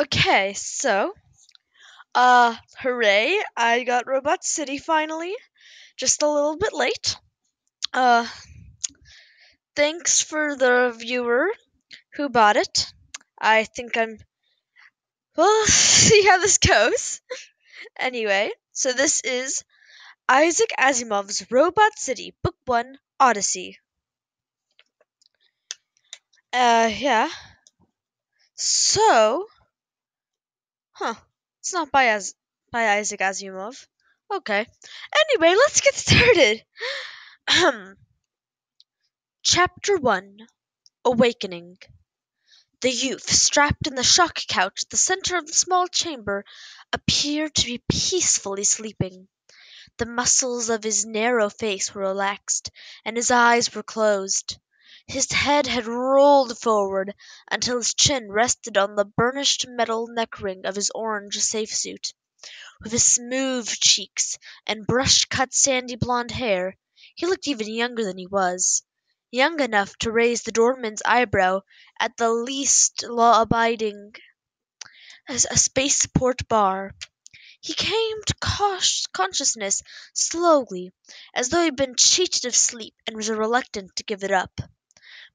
Okay, so, hooray, I got Robot City finally. Just a little bit late. Uh, Thanks for the viewer who bought it. I think we'll see how this goes. Anyway, so this is Isaac Asimov's Robot City, Book 1, Odyssey. Yeah. So, huh, it's not by Isaac Asimov. Okay. Anyway, let's get started. Chapter 1, Awakening. The youth, strapped in the shock couch at the center of the small chamber, appeared to be peacefully sleeping. The muscles of his narrow face were relaxed, and his eyes were closed. His head had rolled forward until his chin rested on the burnished metal neckring of his orange safe suit. With his smooth cheeks and brush-cut sandy blonde hair, he looked even younger than he was. Young enough to raise the doorman's eyebrow at the least law-abiding as a spaceport bar. He came to consciousness slowly, as though he'd been cheated of sleep and was reluctant to give it up.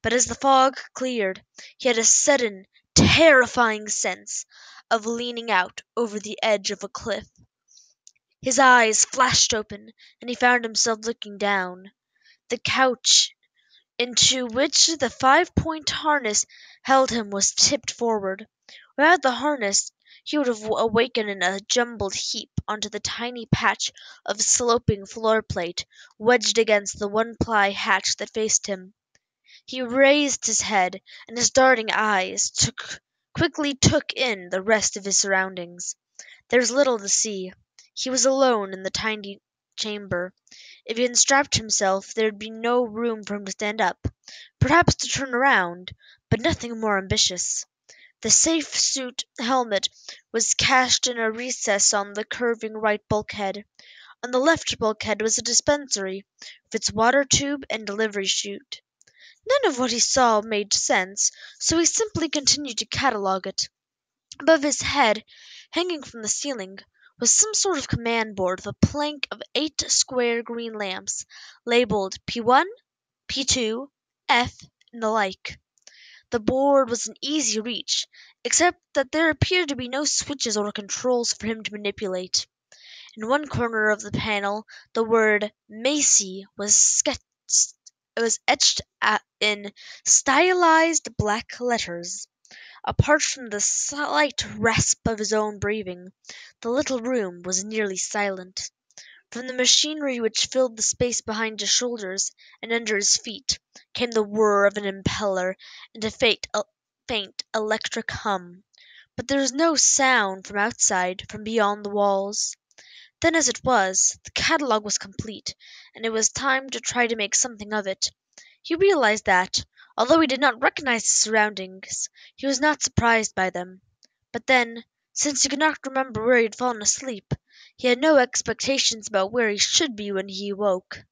But as the fog cleared, he had a sudden, terrifying sense of leaning out over the edge of a cliff. His eyes flashed open, and he found himself looking down. The couch into which the 5-point harness held him was tipped forward. Without the harness, he would have awakened in a jumbled heap onto the tiny patch of sloping floor plate wedged against the one-ply hatch that faced him. He raised his head, and his darting eyes quickly took in the rest of his surroundings. There was little to see. He was alone in the tiny chamber. If he unstrapped himself, there would be no room for him to stand up, perhaps to turn around, but nothing more ambitious. The safe suit helmet was cached in a recess on the curving right bulkhead. On the left bulkhead was a dispensary, with its water tube and delivery chute. None of what he saw made sense, so he simply continued to catalogue it. Above his head, hanging from the ceiling, was some sort of command board with a plank of 8 square green lamps, labeled P1, P2, F, and the like. The board was in easy reach, except that there appeared to be no switches or controls for him to manipulate. In one corner of the panel, the word Macy was etched in stylized black letters. Apart from the slight rasp of his own breathing, the little room was nearly silent. From the machinery which filled the space behind his shoulders and under his feet came the whir of an impeller and a faint electric hum. But there was no sound from outside, from beyond the walls. Then as it was, the catalogue was complete, and it was time to try to make something of it. He realized that, although he did not recognize his surroundings, he was not surprised by them. But then, since he could not remember where he had fallen asleep, he had no expectations about where he should be when he awoke.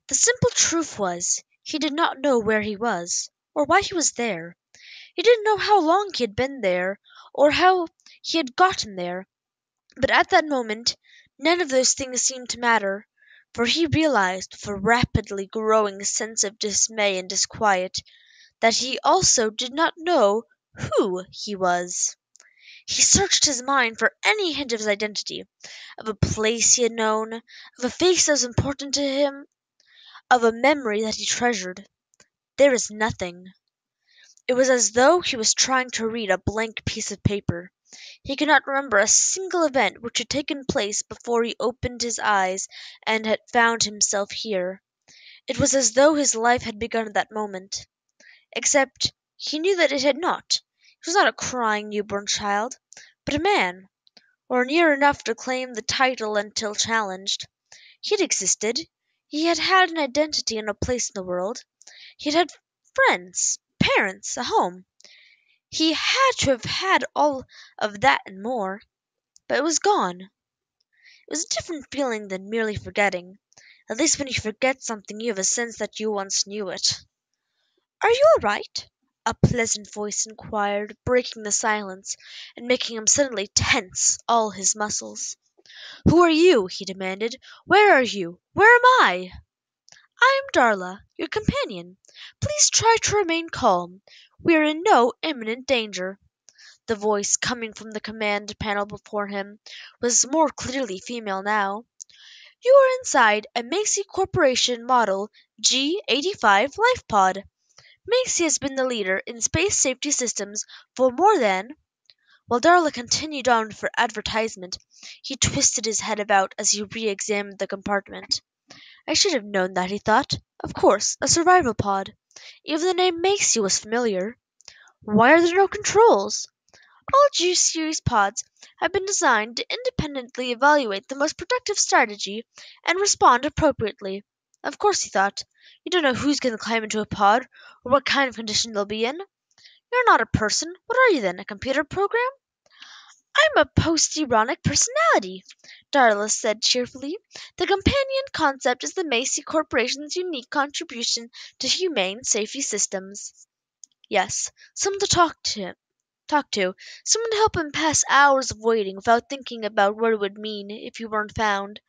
The simple truth was, he did not know where he was, or why he was there. He didn't know how long he had been there, or how he had gotten there. But at that moment, none of those things seemed to matter, for he realized, with a rapidly growing sense of dismay and disquiet, that he also did not know who he was. He searched his mind for any hint of his identity, of a place he had known, of a face that was important to him, of a memory that he treasured. There was nothing. It was as though he was trying to read a blank piece of paper. He could not remember a single event which had taken place before he opened his eyes and had found himself here. It was as though his life had begun at that moment. Except he knew that it had not. He was not a crying newborn child, but a man, or near enough to claim the title until challenged. He had existed. He had had an identity and a place in the world. He had had friends, parents, a home. He had to have had all of that and more, but it was gone. It was a different feeling than merely forgetting. At least when you forget something you have a sense that you once knew it. "Are you all right?" a pleasant voice inquired, breaking the silence and making him suddenly tense all his muscles. "Who are you?" he demanded. "Where are you? Where am I?" "I am Darla, your companion. Please try to remain calm. We are in no imminent danger." The voice, coming from the command panel before him, was more clearly female now. "You are inside a Macy Corporation Model G-85 life pod. Macy has been the leader in space safety systems for more than—" While Darla continued on for advertisement, he twisted his head about as he re-examined the compartment. "I should have known that," he thought. "Of course, a survival pod. Even the name Macy was familiar. Why are there no controls? All G-series pods have been designed to independently evaluate the most productive strategy and respond appropriately. Of course," he thought, "you don't know who's going to climb into a pod or what kind of condition they'll be in. You're not a person. What are you then, a computer program?" "I'm a post-ironic personality," Darla said cheerfully. "The companion concept is the Macy Corporation's unique contribution to humane safety systems." Yes, someone to talk to, someone to help him pass hours of waiting without thinking about what it would mean if he weren't found.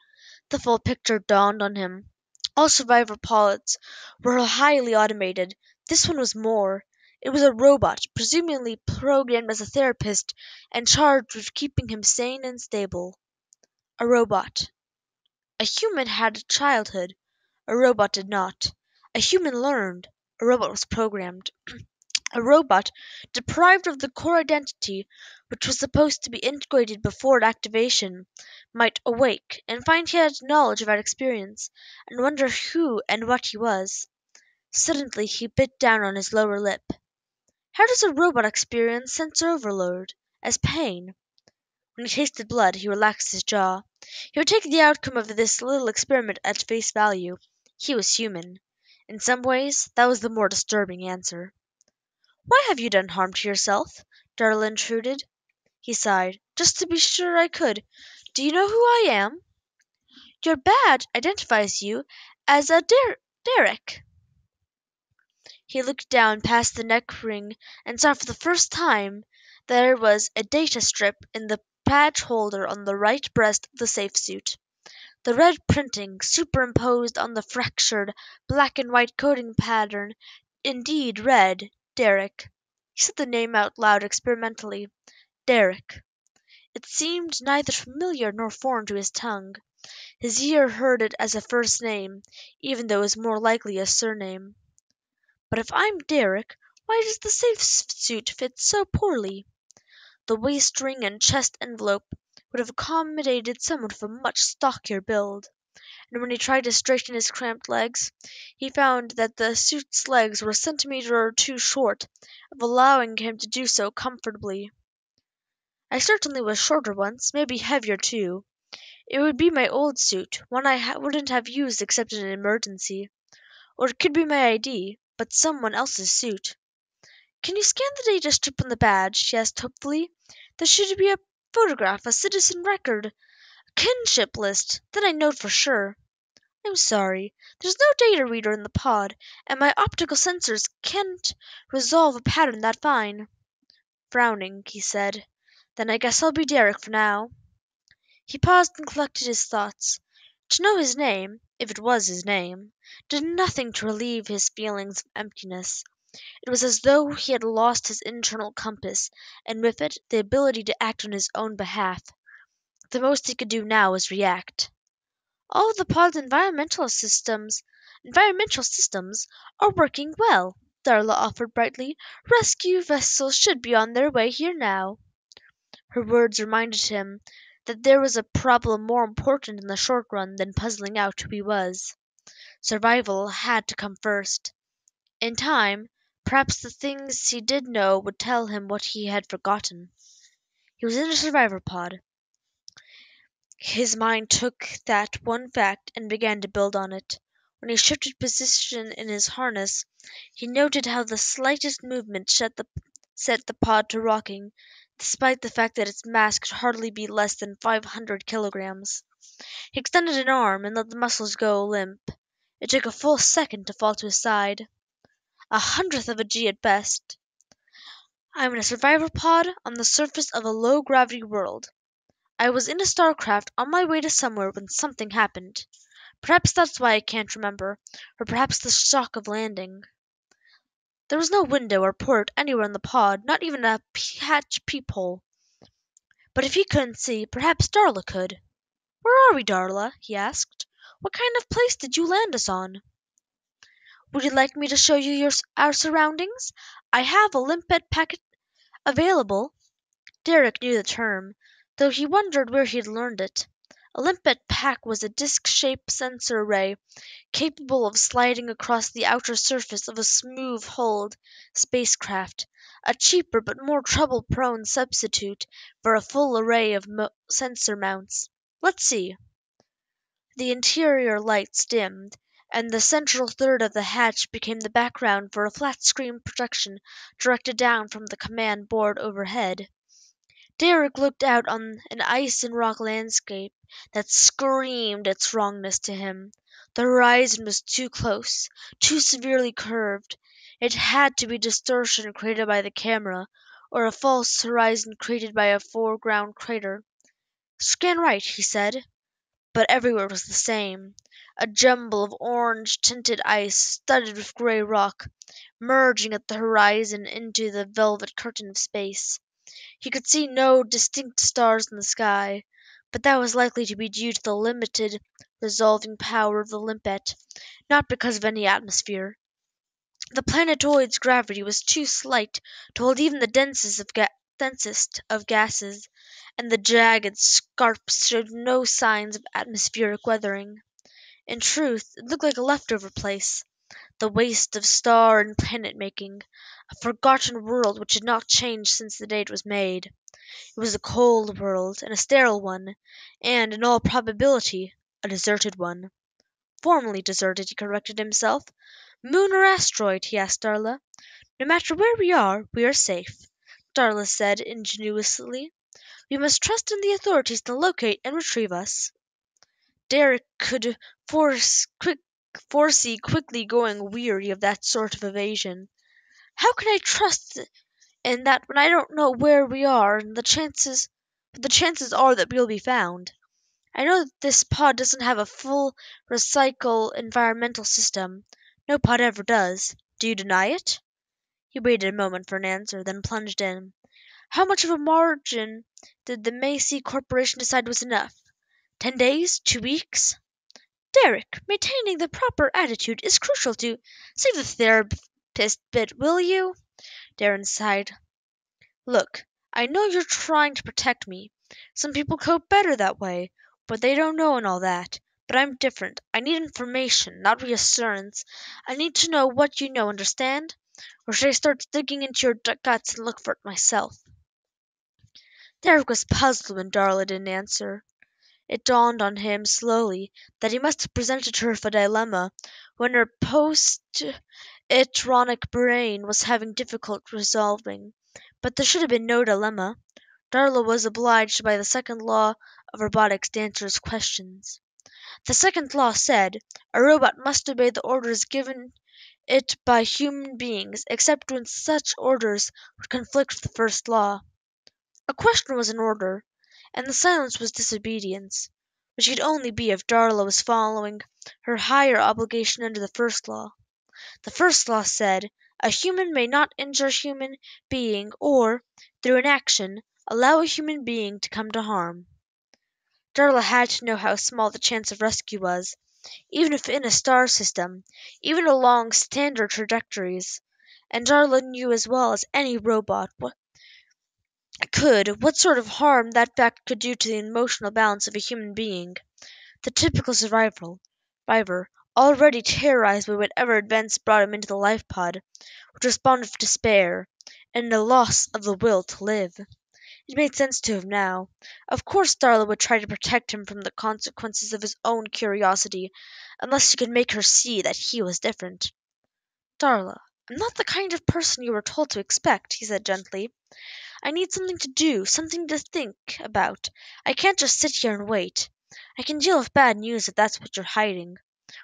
The full picture dawned on him. All survivor pods were highly automated. This one was more. It was a robot, presumably programmed as a therapist and charged with keeping him sane and stable. A robot. A human had a childhood. A robot did not. A human learned. A robot was programmed. A robot, deprived of the core identity which was supposed to be integrated before activation, might awake and find he had knowledge about experience, and wonder who and what he was. Suddenly he bit down on his lower lip. How does a robot experience sensor overload? As pain? When he tasted blood, he relaxed his jaw. He would take the outcome of this little experiment at face value. He was human. In some ways, that was the more disturbing answer. "Why have you done harm to yourself?" Darla intruded. He sighed. "Just to be sure I could. Do you know who I am?" "Your badge identifies you as a Derek." He looked down past the neck ring and saw for the first time there was a data strip in the badge holder on the right breast of the safe suit. The red printing, superimposed on the fractured black and white coding pattern, indeed read Derek. He said the name out loud experimentally. Derek. It seemed neither familiar nor foreign to his tongue. His ear heard it as a first name, even though it was more likely a surname. But if I'm Derek, why does the safe suit fit so poorly? The waist ring and chest envelope would have accommodated someone with a much stockier build, and when he tried to straighten his cramped legs, he found that the suit's legs were a centimeter or two short of allowing him to do so comfortably. I certainly was shorter once, maybe heavier too. It would be my old suit, one I wouldn't have used except in an emergency. Or it could be my ID, but someone else's suit. "Can you scan the data strip on the badge?" she asked hopefully. "There should be a photograph, a citizen record, a kinship list. Then I know for sure." "I'm sorry. There's no data reader in the pod, and my optical sensors can't resolve a pattern that fine." Frowning, he said, "Then I guess I'll be Derek for now." He paused and collected his thoughts. To know his name, if it was his name, did nothing to relieve his feelings of emptiness. It was as though he had lost his internal compass, and with it the ability to act on his own behalf. The most he could do now was react. "All of the pod's environmental systems are working well," Darla offered brightly. "Rescue vessels should be on their way here now." Her words reminded him that there was a problem more important in the short run than puzzling out who he was. Survival had to come first. In time, perhaps the things he did know would tell him what he had forgotten. He was in a survivor pod. His mind took that one fact and began to build on it. When he shifted position in his harness, he noted how the slightest movement set the pod to rocking, despite the fact that its mass could hardly be less than 500 kilograms. He extended an arm and let the muscles go limp. It took a full second to fall to his side. 1/100th of a G at best. I'm in a survival pod on the surface of a low-gravity world. I was in a starcraft on my way to somewhere when something happened. Perhaps that's why I can't remember, or perhaps the shock of landing. There was no window or port anywhere in the pod, not even a hatch peephole. But if he couldn't see, perhaps Darla could. "Where are we, Darla?" he asked. "What kind of place did you land us on?" "Would you like me to show you our surroundings? I have a limpet packet available." Derek knew the term, though he wondered where he had learned it. A limpet pack was a disc-shaped sensor array capable of sliding across the outer surface of a smooth-hulled spacecraft, a cheaper but more trouble-prone substitute for a full array of sensor mounts. "Let's see." The interior lights dimmed, and the central third of the hatch became the background for a flat-screen projection directed down from the command board overhead. Derek looked out on an ice and rock landscape that screamed its wrongness to him. The horizon was too close, too severely curved. It had to be distortion created by the camera, or a false horizon created by a foreground crater. "Scan right," he said. But everywhere was the same, a jumble of orange-tinted ice studded with gray rock, merging at the horizon into the velvet curtain of space. He could see no distinct stars in the sky, but that was likely to be due to the limited resolving power of the limpet, not because of any atmosphere. The planetoid's gravity was too slight to hold even the densest of gases, and the jagged scarps showed no signs of atmospheric weathering. In truth, it looked like a leftover place, the waste of star and planet making, a forgotten world which had not changed since the day it was made. It was a cold world, and a sterile one, and, in all probability, a deserted one. Formerly deserted, he corrected himself. "Moon or asteroid?" he asked Darla. "No matter where we are safe," Darla said ingenuously. "We must trust in the authorities to locate and retrieve us." Derek could foresee quickly going weary of that sort of evasion. "How can I trust in that when I don't know where we are and the chances are that we'll be found? I know that this pod doesn't have a full recycle environmental system. No pod ever does. Do you deny it?" He waited a moment for an answer, then plunged in. "How much of a margin did the Macy Corporation decide was enough? 10 days? 2 weeks?" "Derek, maintaining the proper attitude is crucial to— Save the therapist bit, will you?" Darren sighed. "Look, I know you're trying to protect me. Some people cope better that way, but they don't know and all that. But I'm different. I need information, not reassurance. I need to know what you know, understand? Or should I start digging into your guts and look for it myself?" Derek was puzzled when Darla didn't answer. It dawned on him slowly that he must have presented her with a dilemma when her post-ironic brain was having difficulty resolving. But there should have been no dilemma. Darla was obliged by the second law of robotics to answer his questions. The second law said a robot must obey the orders given it by human beings except when such orders would conflict with the first law. A question was an order, and the silence was disobedience, which could only be if Darla was following her higher obligation under the first law. The first law said a human may not injure a human being or, through an action, allow a human being to come to harm. Darla had to know how small the chance of rescue was, even if in a star system, even along standard trajectories. And Darla knew as well as any robot what sort of harm that fact could do to the emotional balance of a human being. The typical survivor, already terrorized by whatever events brought him into the life pod, would respond with despair and a loss of the will to live. It made sense to him now. Of course Darla would try to protect him from the consequences of his own curiosity, unless she could make her see that he was different. "Darla, I'm not the kind of person you were told to expect," he said gently. "I need something to do, something to think about. I can't just sit here and wait. I can deal with bad news if that's what you're hiding.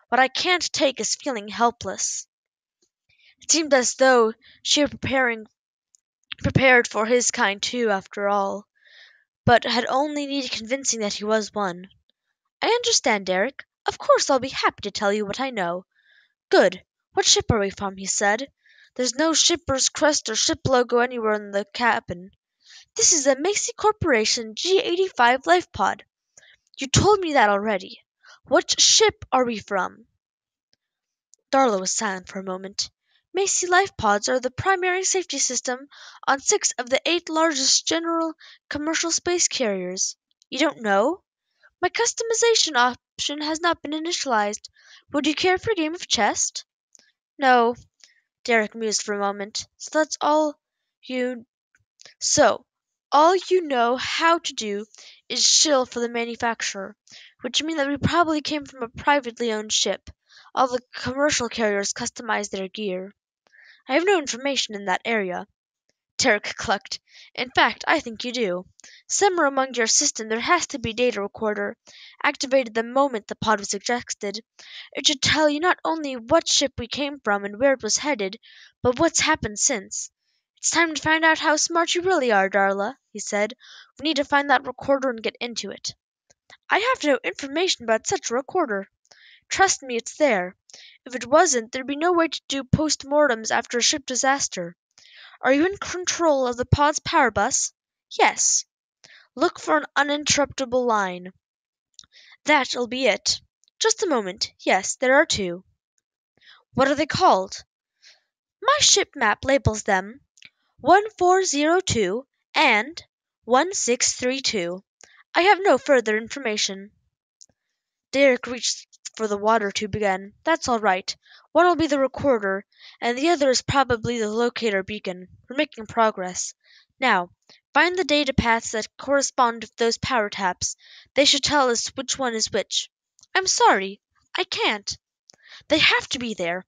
What I can't take is feeling helpless." It seemed as though she were preparing Prepared for his kind too, after all, but had only needed convincing that he was one. I understand, Derek. Of course I'll be happy to tell you what I know. Good. What ship are we from? He said. There's no shipper's crest or ship logo anywhere in the cabin. This is a Macy Corporation G85 life pod. You told me that already. What ship are we from? Darla was silent for a moment. Macy life pods are the primary safety system on 6 of the 8 largest general commercial space carriers. You don't know? My customization option has not been initialized. Would you care for a game of chess? No, Derek mused for a moment. You so all you know how to do is shill for the manufacturer, which means that we probably came from a privately owned ship. All the commercial carriers customize their gear. I have no information in that area. Derek clucked. In fact, I think you do. Somewhere among your system there has to be a data recorder, activated the moment the pod was ejected. It should tell you not only what ship we came from and where it was headed, but what's happened since. It's time to find out how smart you really are, Darla, he said. We need to find that recorder and get into it. I have no information about such a recorder. Trust me, it's there. If it wasn't, there'd be no way to do post-mortems after a ship disaster. Are you in control of the pod's power bus? Yes. Look for an uninterruptible line. That'll be it. Just a moment. Yes, there are 2. What are they called? My ship map labels them 1402 and 1632. I have no further information. Derek reached for the water tube again. That's all right. One'll be the recorder, and the other is probably the locator beacon. We're making progress. Now, find the data paths that correspond with those power taps. They should tell us which one is which. I'm sorry, I can't. They have to be there.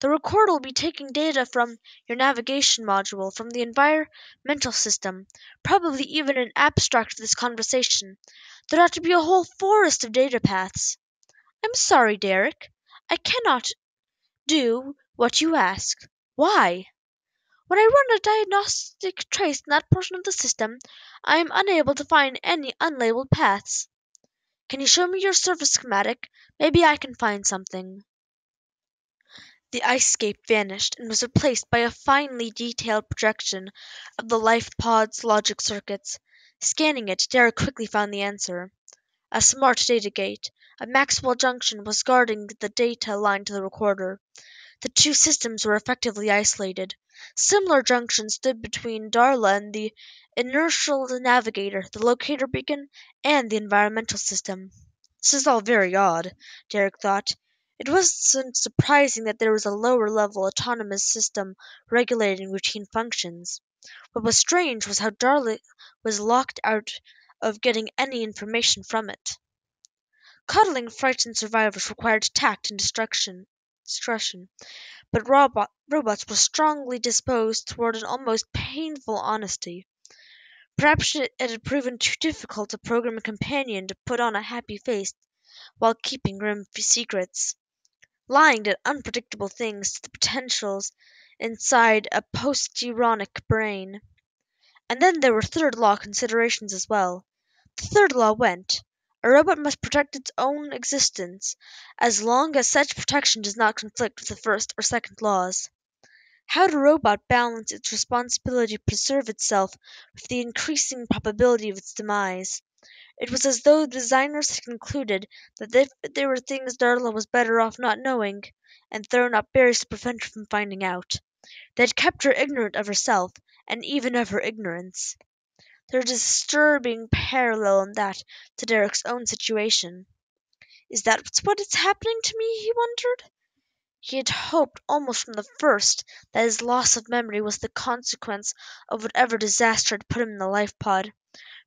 The recorder will be taking data from your navigation module, from the environmental system, probably even an abstract of this conversation. There ought to be a whole forest of data paths. I'm sorry, Derek. I cannot do what you ask. Why? When I run a diagnostic trace in that portion of the system, I am unable to find any unlabeled paths. Can you show me your surface schematic? Maybe I can find something. The icescape vanished and was replaced by a finely detailed projection of the life pod's logic circuits. Scanning it, Derek quickly found the answer. A smart data gate, a Maxwell junction, was guarding the data line to the recorder. The 2 systems were effectively isolated. Similar junctions stood between Darla and the inertial navigator, the locator beacon, and the environmental system. This is all very odd, Derek thought. It wasn't surprising that there was a lower-level autonomous system regulating routine functions. What was strange was how Darla was locked out of getting any information from it. Cuddling frightened survivors required tact and discretion, but robots were strongly disposed toward an almost painful honesty. Perhaps it had proven too difficult to program a companion to put on a happy face while keeping grim secrets. Lying did unpredictable things to the potentials inside a post-ironic brain. And then there were third law considerations as well. The third law went, a robot must protect its own existence, as long as such protection does not conflict with the first or second laws. How did a robot balance its responsibility to preserve itself with the increasing probability of its demise? It was as though the designers had concluded that if there were things Darla was better off not knowing, and thrown up barriers to prevent her from finding out. They had kept her ignorant of herself, and even of her ignorance. There was a disturbing parallel in that to Derek's own situation. Is that what is happening to me? He wondered. He had hoped almost from the first that his loss of memory was the consequence of whatever disaster had put him in the life pod,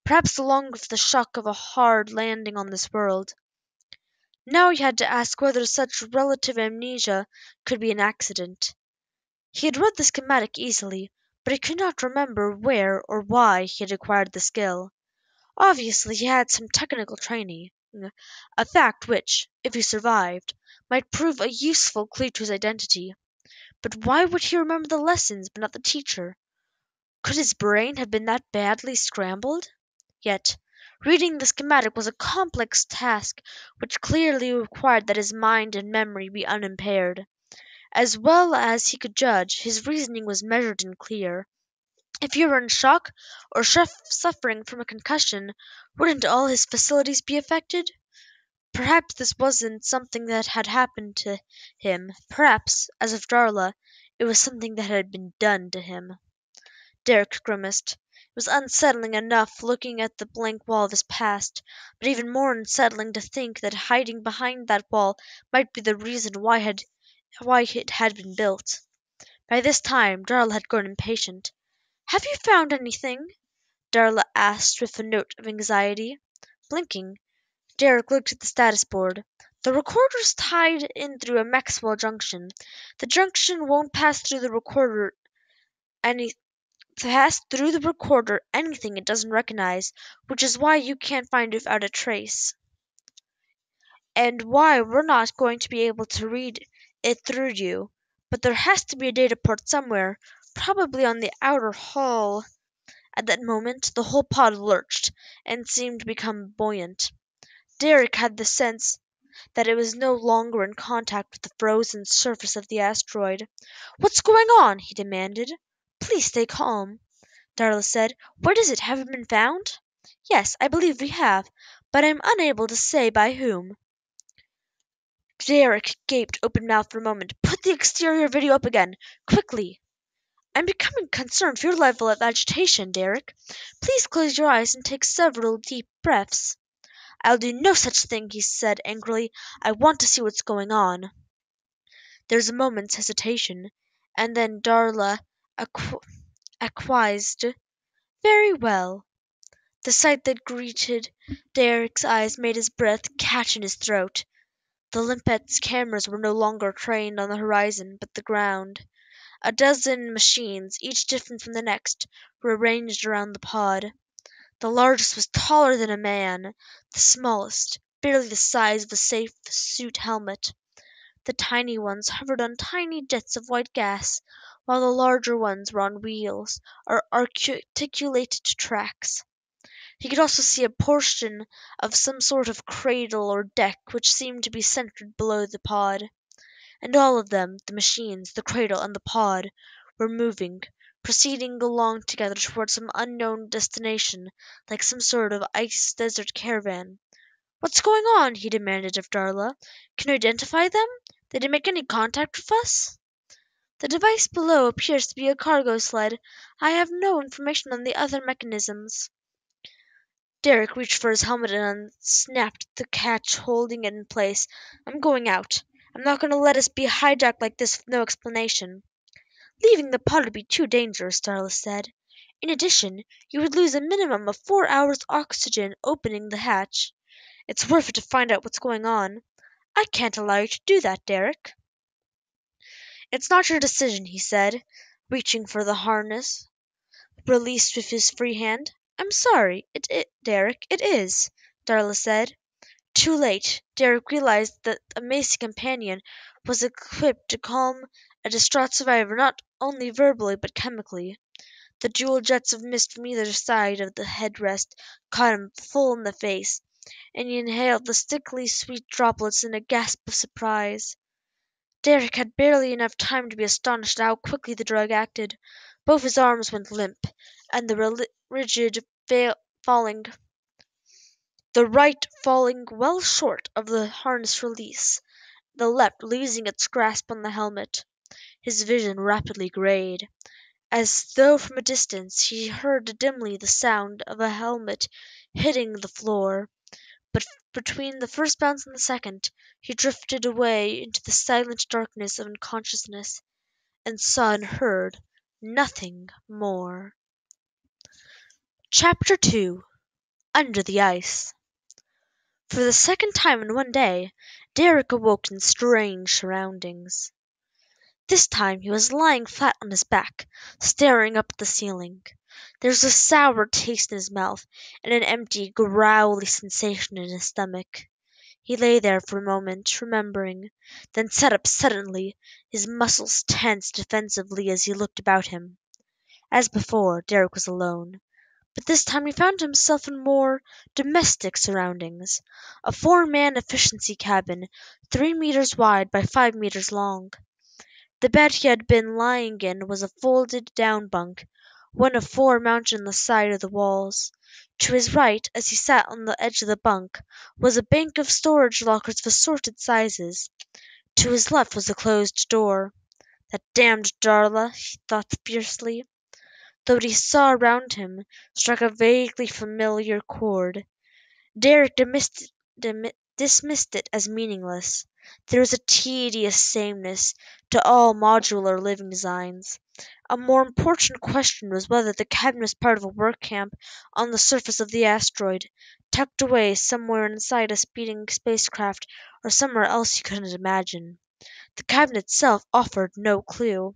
perhaps along with the shock of a hard landing on this world. Now he had to ask whether such relative amnesia could be an accident. He had read the schematic easily, but he could not remember where or why he had acquired the skill. Obviously he had some technical training, a fact which, if he survived, might prove a useful clue to his identity. But why would he remember the lessons but not the teacher? Could his brain have been that badly scrambled? Yet, reading the schematic was a complex task which clearly required that his mind and memory be unimpaired. As well as he could judge, his reasoning was measured and clear. If you were in shock or suffering from a concussion, wouldn't all his faculties be affected? Perhaps this wasn't something that had happened to him. Perhaps, as of Darla, it was something that had been done to him. Derek grimaced. It was unsettling enough looking at the blank wall of his past, but even more unsettling to think that hiding behind that wall might be the reason why it had been built. By this time, Darla had grown impatient. "Have you found anything?" Darla asked with a note of anxiety. Blinking, Derek looked at the status board. "The recorder's tied in through a Maxwell junction. The junction won't pass through the recorder anything it doesn't recognize, which is why you can't find it without a trace. And why we're not going to be able to read it through you. But there has to be a data port somewhere, probably on the outer hull." At that moment, the whole pod lurched, and seemed to become buoyant. Derek had the sense that it was no longer in contact with the frozen surface of the asteroid. "What's going on?" he demanded. "Please stay calm," Darla said. "What is it? Have you been found?" "Yes, I believe we have, but I'm unable to say by whom." Derek gaped open-mouthed for a moment. "Put the exterior video up again, quickly." "I'm becoming concerned for your level of agitation, Derek. Please close your eyes and take several deep breaths." "I'll do no such thing," he said angrily. "I want to see what's going on." There was a moment's hesitation, and then Darla acquiesced. "Very well." The sight that greeted Derek's eyes made his breath catch in his throat. The Limpet's cameras were no longer trained on the horizon, but the ground. A dozen machines, each different from the next, were arranged around the pod. The largest was taller than a man, the smallest barely the size of a safe suit helmet. The tiny ones hovered on tiny jets of white gas, while the larger ones were on wheels or articulated tracks. He could also see a portion of some sort of cradle or deck which seemed to be centered below the pod. And all of them, the machines, the cradle, and the pod, were moving, proceeding along together towards some unknown destination, like some sort of ice desert caravan. "What's going on?" he demanded of Darla. "Can you identify them? Did they make any contact with us?" "The device below appears to be a cargo sled. I have no information on the other mechanisms." Derek reached for his helmet and unsnapped the catch holding it in place. "I'm going out. I'm not going to let us be hijacked like this with no explanation." "Leaving the pod would be too dangerous," Darla said. "In addition, you would lose a minimum of 4 hours oxygen opening the hatch. It's worth it to find out what's going on." "I can't allow you to do that, Derek." "It's not your decision," he said, reaching for the harness, released with his free hand. "I'm sorry, Derek, it is," Darla said. Too late, Derek realized that a Macy companion was equipped to calm a distraught survivor not only verbally but chemically. The dual jets of mist from either side of the headrest caught him full in the face, and he inhaled the stickily sweet droplets in a gasp of surprise. Derek had barely enough time to be astonished at how quickly the drug acted. Both his arms went limp, and the right falling well short of the harness release, the left losing its grasp on the helmet. His vision rapidly grayed. As though from a distance he heard dimly the sound of a helmet hitting the floor, but between the first bounce and the second he drifted away into the silent darkness of unconsciousness, and saw and heard nothing more. Chapter 2. Under the Ice. For the second time in one day, Derek awoke in strange surroundings. This time he was lying flat on his back, staring up at the ceiling. There was a sour taste in his mouth, and an empty, growly sensation in his stomach. He lay there for a moment, remembering, then sat up suddenly, his muscles tense defensively as he looked about him. As before, Derek was alone. But this time he found himself in more domestic surroundings. A four-man efficiency cabin, 3 meters wide by 5 meters long. The bed he had been lying in was a folded-down bunk, one of four mounted on the side of the walls. To his right, as he sat on the edge of the bunk, was a bank of storage lockers of assorted sizes. To his left was a closed door. That damned Darla, he thought fiercely. Though what he saw around him struck a vaguely familiar chord. Derek dismissed it as meaningless. There was a tedious sameness to all modular living designs. A more important question was whether the cabin was part of a work camp on the surface of the asteroid, tucked away somewhere inside a speeding spacecraft, or somewhere else he couldn't imagine. The cabin itself offered no clue,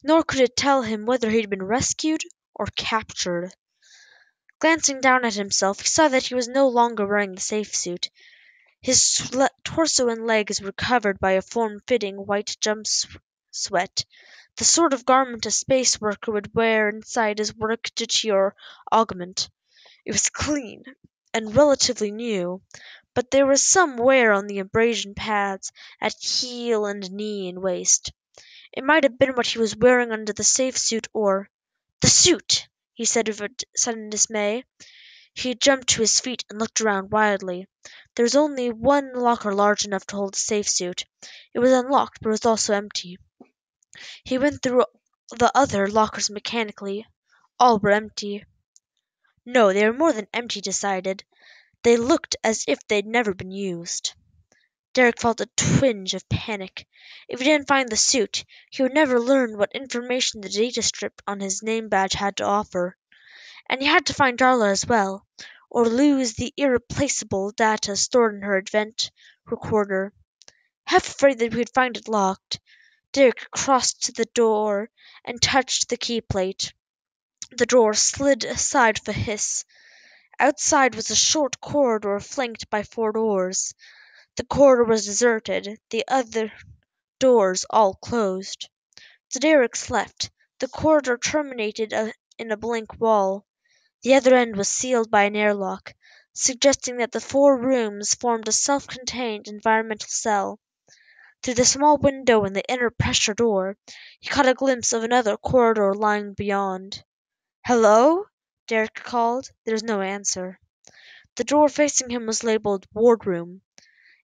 nor could it tell him whether he had been rescued or captured. Glancing down at himself, he saw that he was no longer wearing the safe suit. His torso and legs were covered by a form-fitting white jumpsuit, the sort of garment a space worker would wear inside his work duty or augment. It was clean and relatively new, but there was some wear on the abrasion pads at heel and knee and waist. It might have been what he was wearing under the safe suit or— "The suit!" he said with sudden dismay. He jumped to his feet and looked around wildly. There was only one locker large enough to hold the safe suit. It was unlocked, but was also empty. He went through the other lockers mechanically. All were empty. No, they were more than empty, decided. They looked as if they'd never been used. Derek felt a twinge of panic. If he didn't find the suit, he would never learn what information the data strip on his name badge had to offer. And he had to find Darla as well, or lose the irreplaceable data stored in her event recorder. Half afraid that he would find it locked, Derek crossed to the door and touched the key plate. The door slid aside with a hiss. Outside was a short corridor flanked by four doors. The corridor was deserted, the other doors all closed. To Derek's left, the corridor terminated in a blank wall. The other end was sealed by an airlock, suggesting that the four rooms formed a self-contained environmental cell. Through the small window in the inner pressure door, he caught a glimpse of another corridor lying beyond. "Hello?" Derek called. There was no answer. The door facing him was labeled Wardroom.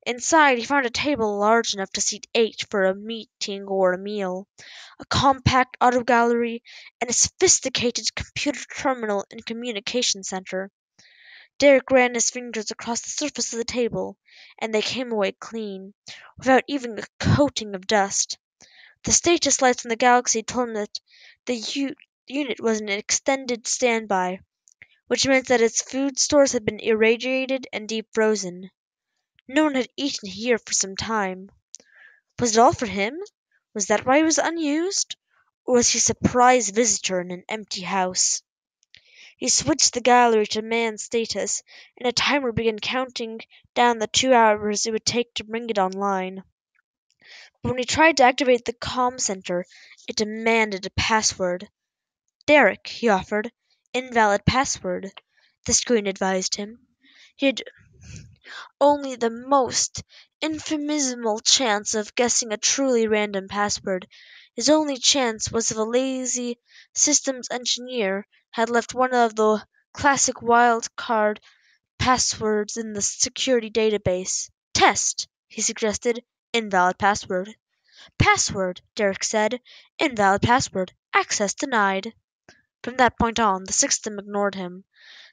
Inside, he found a table large enough to seat 8 for a meeting or a meal, a compact auto gallery, and a sophisticated computer terminal and communication center. Derek ran his fingers across the surface of the table, and they came away clean, without even a coating of dust. The status lights on the Galaxy told him that the unit was in extended standby, which meant that its food stores had been irradiated and deep frozen. No one had eaten here for some time. Was it all for him? Was that why he was unused? Or was he a surprise visitor in an empty house? He switched the gallery to man status, and a timer began counting down the 2 hours it would take to bring it online. But when he tried to activate the comm center, it demanded a password. "Derek," he offered. "Invalid password," the screen advised him. He had only the most infinitesimal chance of guessing a truly random password. His only chance was if a lazy systems engineer had left one of the classic wildcard passwords in the security database. "Test," he suggested. "Invalid password." "Password," Derek said. "Invalid password. Access denied." From that point on, the system ignored him.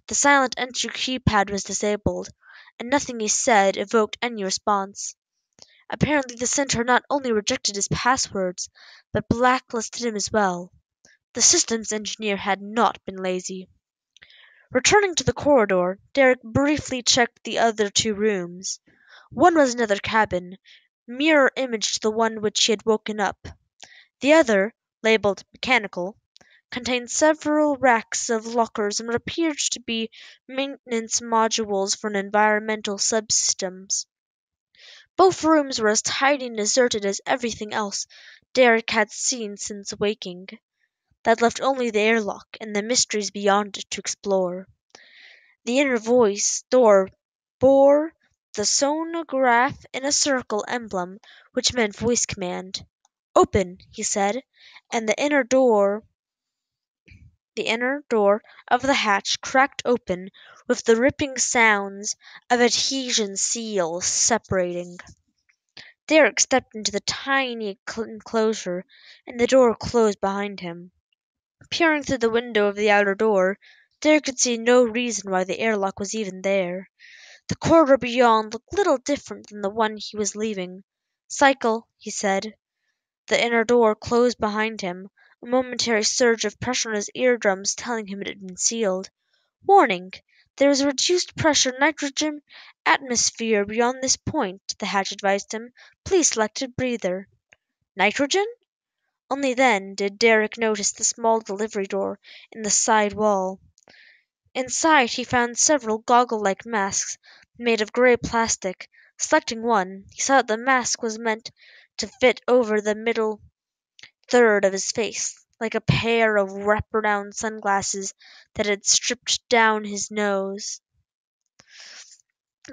The silent entry keypad was disabled, and nothing he said evoked any response. Apparently the center not only rejected his passwords, but blacklisted him as well. The systems engineer had not been lazy. Returning to the corridor, Derek briefly checked the other two rooms. One was another cabin, mirror image to the one which he had woken up. The other, labeled mechanical, contained several racks of lockers and what appeared to be maintenance modules for an environmental subsystems. Both rooms were as tidy and deserted as everything else Derek had seen since waking. that left only the airlock and the mysteries beyond it to explore. The inner voice door bore the sonograph in a circle emblem which meant voice command. "Open," he said, and the inner door of the hatch cracked open with the ripping sounds of adhesion seals separating. Derek stepped into the tiny enclosure, and the door closed behind him. Peering through the window of the outer door, Derek could see no reason why the airlock was even there. The corridor beyond looked little different than the one he was leaving. "Cycle," he said. The inner door closed behind him, a momentary surge of pressure on his eardrums telling him it had been sealed. "Warning! There is a reduced pressure nitrogen atmosphere beyond this point," the hatch advised him. "Please select a breather." Nitrogen? Only then did Derek notice the small delivery door in the side wall. Inside he found several goggle-like masks made of grey plastic. Selecting one, he saw that the mask was meant to fit over the middle third of his face, like a pair of wraparound sunglasses that had stripped down his nose.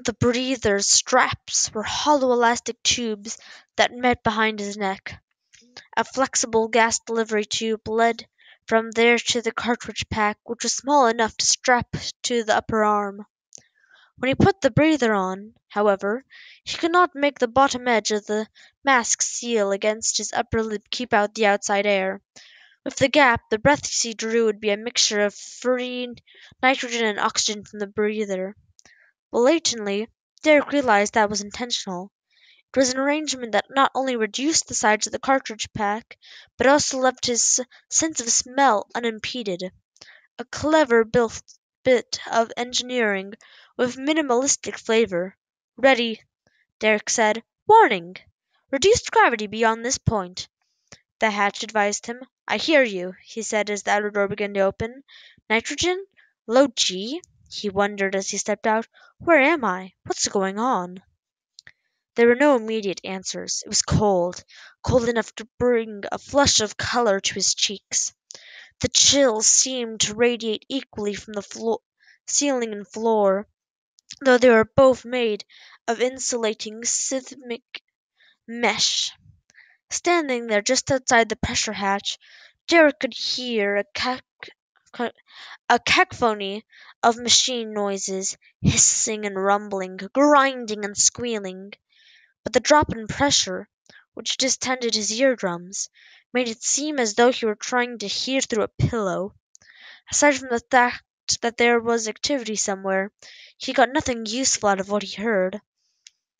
The breather's straps were hollow elastic tubes that met behind his neck. A flexible gas delivery tube led from there to the cartridge pack, which was small enough to strap to the upper arm. When he put the breather on, however, he could not make the bottom edge of the mask seal against his upper lip keep out the outside air. With the gap, the breath he drew would be a mixture of free nitrogen and oxygen from the breather. Blatantly, Derek realized that was intentional. It was an arrangement that not only reduced the size of the cartridge pack, but also left his sense of smell unimpeded. A clever built bit of engineering with minimalistic flavor. "Ready," Derek said. "Warning! Reduced gravity beyond this point," the hatch advised him. "I hear you," he said as the outer door began to open. "Nitrogen? Low G?" he wondered as he stepped out. "Where am I? What's going on?" There were no immediate answers. It was cold, cold enough to bring a flush of color to his cheeks. The chills seemed to radiate equally from the ceiling and floor, though they were both made of insulating seismic mesh. Standing there just outside the pressure hatch, Derek could hear a cacophony of machine noises, hissing and rumbling, grinding and squealing. But the drop in pressure, which distended his eardrums, made it seem as though he were trying to hear through a pillow. Aside from the fact that there was activity somewhere, he got nothing useful out of what he heard.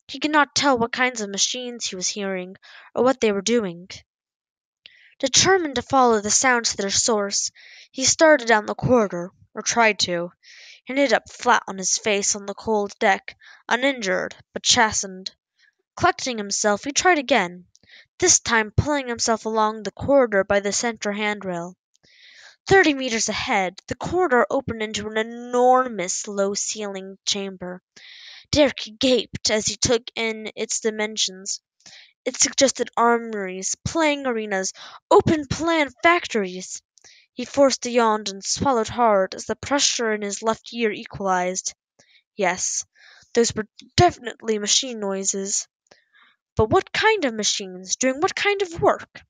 He could not tell what kinds of machines he was hearing, or what they were doing. Determined to follow the sounds to their source, he started down the corridor, or tried to. He ended up flat on his face on the cold deck, uninjured, but chastened. Collecting himself, he tried again, this time pulling himself along the corridor by the center handrail. 30 meters ahead, the corridor opened into an enormous low-ceilinged chamber. Derek gaped as he took in its dimensions. It suggested armories, playing arenas, open-plan factories. He forced a yawn and swallowed hard as the pressure in his left ear equalized. Yes, those were definitely machine noises. But what kind of machines, doing what kind of work?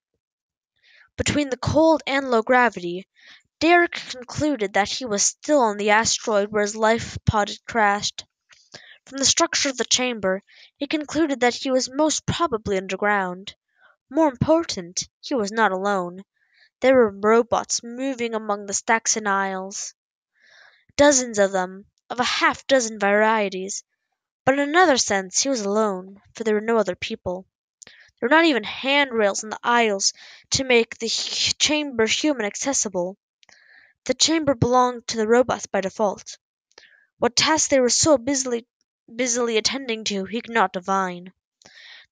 Between the cold and low gravity, Derek concluded that he was still on the asteroid where his life pod had crashed. From the structure of the chamber, he concluded that he was most probably underground. More important, he was not alone. There were robots moving among the stacks and aisles. Dozens of them, of a half-dozen varieties. But in another sense, he was alone, for there were no other people. There were not even handrails in the aisles to make the chamber human accessible. The chamber belonged to the robots by default. What tasks they were so busily attending to, he could not divine.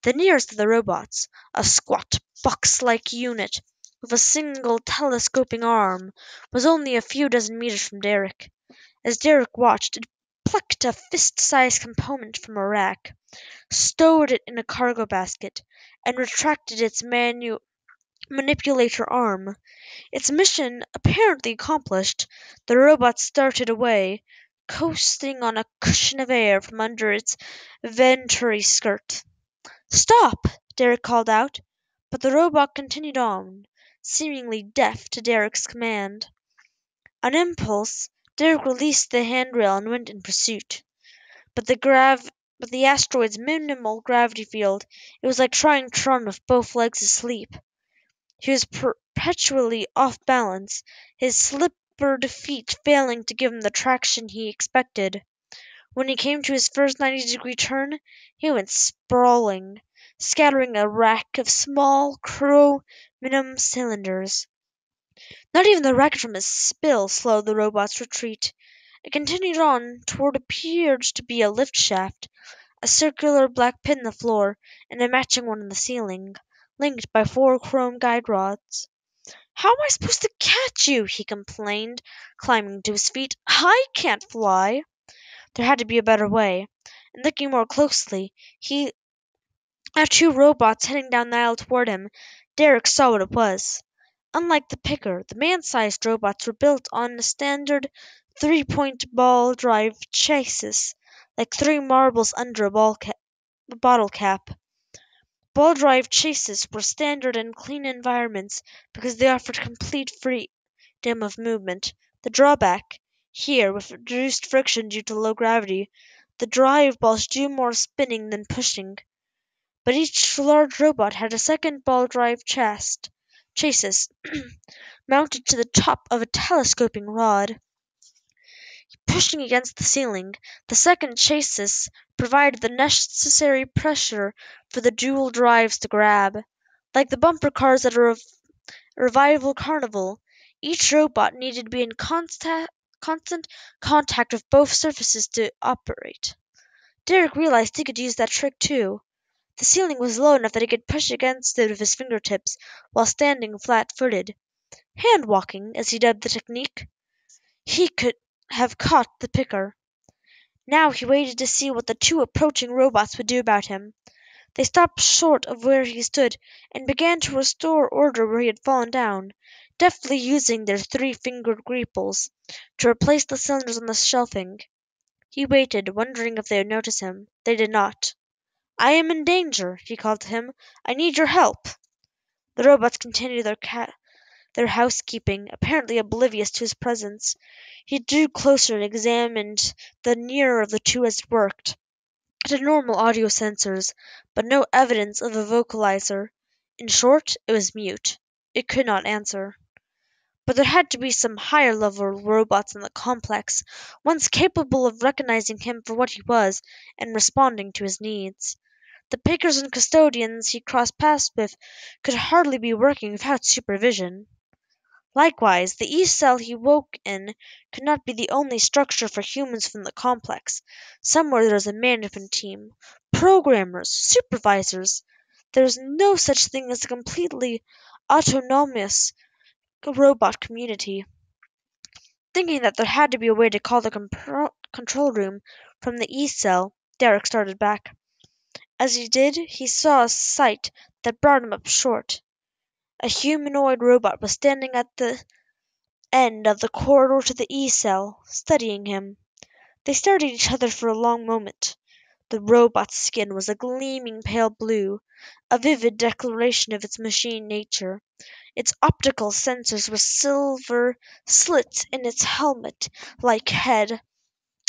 The nearest of the robots, a squat, box-like unit with a single telescoping arm, was only a few dozen meters from Derek. As Derek watched, it plucked a fist-sized component from a rack, stowed it in a cargo basket, and retracted its manipulate her arm. Its mission apparently accomplished, the robot started away, coasting on a cushion of air from under its venturi skirt. "Stop!" Derek called out, but the robot continued on, seemingly deaf to Derek's command. On impulse, Derek released the handrail and went in pursuit. But the asteroid's minimal gravity field, it was like trying to run with both legs asleep. He was perpetually off balance, his slippered feet failing to give him the traction he expected. When he came to his first 90-degree turn, he went sprawling, scattering a rack of small chromium cylinders. Not even the wreckage from his spill slowed the robot's retreat. It continued on toward what appeared to be a lift shaft, a circular black pit in the floor, and a matching one in the ceiling, linked by 4 chrome guide rods. "How am I supposed to catch you?" he complained, climbing to his feet. "I can't fly." There had to be a better way, and looking more closely, he at 2 robots heading down the aisle toward him. Derek saw what it was. Unlike the picker, the man-sized robots were built on a standard 3-point ball drive chassis, like 3 marbles under a bottle cap. Ball drive chassis were standard in clean environments because they offered complete freedom of movement. The drawback: here, with reduced friction due to low gravity, the drive balls do more spinning than pushing. But each large robot had a second ball drive chassis mounted to the top of a telescoping rod. Pushing against the ceiling, the second chassis provided the necessary pressure for the dual drives to grab. Like the bumper cars at a revival carnival, each robot needed to be in constant contact with both surfaces to operate. Derek realized he could use that trick too. The ceiling was low enough that he could push against it with his fingertips while standing flat-footed. Hand walking, as he dubbed the technique. He could have caught the picker. Now he waited to see what the 2 approaching robots would do about him. They stopped short of where he stood and began to restore order where he had fallen down, deftly using their 3-fingered greeples to replace the cylinders on the shelving. He waited, wondering if they would notice him. They did not. "I am in danger," he called to him. "I need your help." The robots continued their housekeeping, apparently oblivious to his presence. He drew closer and examined the nearer of the 2 as it worked. It had normal audio sensors, but no evidence of a vocalizer. In short, it was mute. It could not answer. But there had to be some higher-level robots in the complex, ones capable of recognizing him for what he was and responding to his needs. The pickers and custodians he crossed paths with could hardly be working without supervision. Likewise, the E-cell he woke in could not be the only structure for humans from the complex. Somewhere there was a management team, programmers, supervisors. There was no such thing as a completely autonomous robot community. Thinking that there had to be a way to call the control room from the E-cell, Derek started back. As he did, he saw a sight that brought him up short. A humanoid robot was standing at the end of the corridor to the E-cell, studying him. They stared at each other for a long moment. The robot's skin was a gleaming pale blue, a vivid declaration of its machine nature. Its optical sensors were silver slits in its helmet-like head,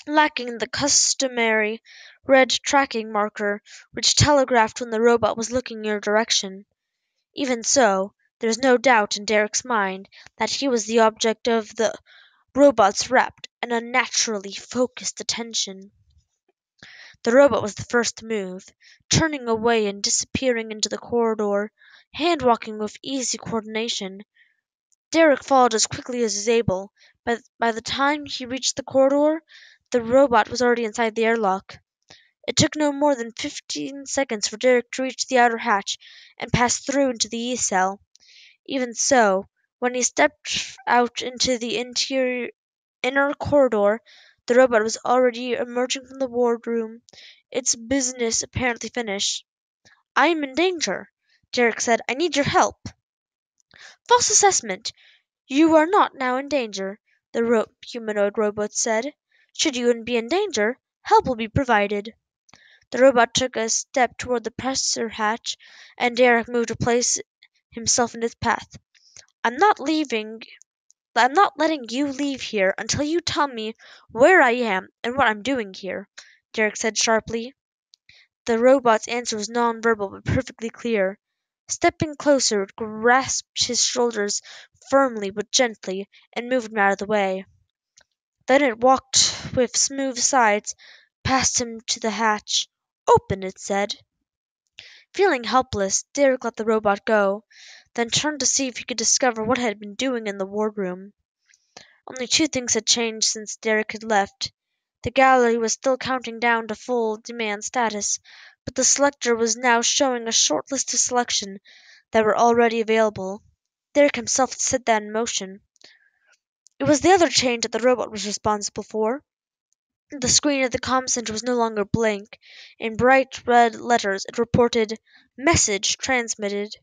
lacking the customary red tracking marker which telegraphed when the robot was looking in your direction. Even so, there was no doubt in Derek's mind that he was the object of the robot's rapt and unnaturally focused attention. The robot was the first to move, turning away and disappearing into the corridor, hand-walking with easy coordination. Derek followed as quickly as he was able. By the time he reached the corridor, the robot was already inside the airlock. It took no more than 15 seconds for Derek to reach the outer hatch and pass through into the E-cell. Even so, when he stepped out into the inner corridor, the robot was already emerging from the wardroom, its business apparently finished. "I am in danger," Derek said. "I need your help." False assessment. You are not now in danger, the humanoid robot said. Should you be in danger, help will be provided. The robot took a step toward the presser hatch, and Derek moved to place himself in its path. I'm not leaving. I'm not letting you leave here until you tell me where I am and what I'm doing here, Derek said sharply. The robot's answer was non-verbal but perfectly clear. Stepping closer, it grasped his shoulders firmly but gently and moved him out of the way. Then it walked with smooth strides past him to the hatch. Open, it said. Feeling helpless, Derek let the robot go, then turned to see if he could discover what it had been doing in the wardroom. Only two things had changed since Derek had left. The gallery was still counting down to full demand status, but the selector was now showing a short list of selection that were already available. Derek himself had set that in motion. It was the other change that the robot was responsible for. The screen at the comm center was no longer blank. In bright red letters it reported, "Message transmitted."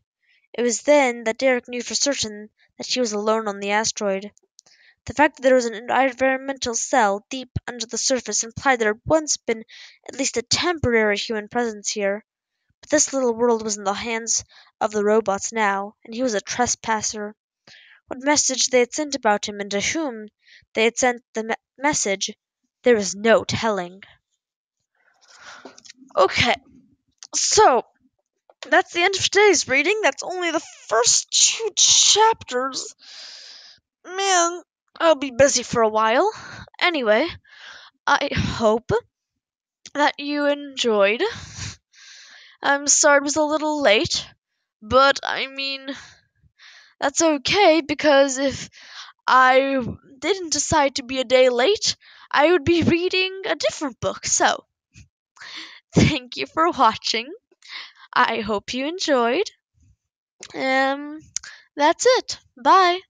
It was then that Derek knew for certain that he was alone on the asteroid. The fact that there was an environmental cell deep under the surface implied there had once been at least a temporary human presence here. But this little world was in the hands of the robots now, and he was a trespasser. What message they had sent about him and to whom they had sent the message, there was no telling. Okay, so that's the end of today's reading. That's only the first two chapters. Man, I'll be busy for a while. Anyway, I hope that you enjoyed. I'm sorry it was a little late, but I mean, that's okay because if I didn't decide to be a day late, I would be reading a different book. So, thank you for watching. I hope you enjoyed. That's it. Bye.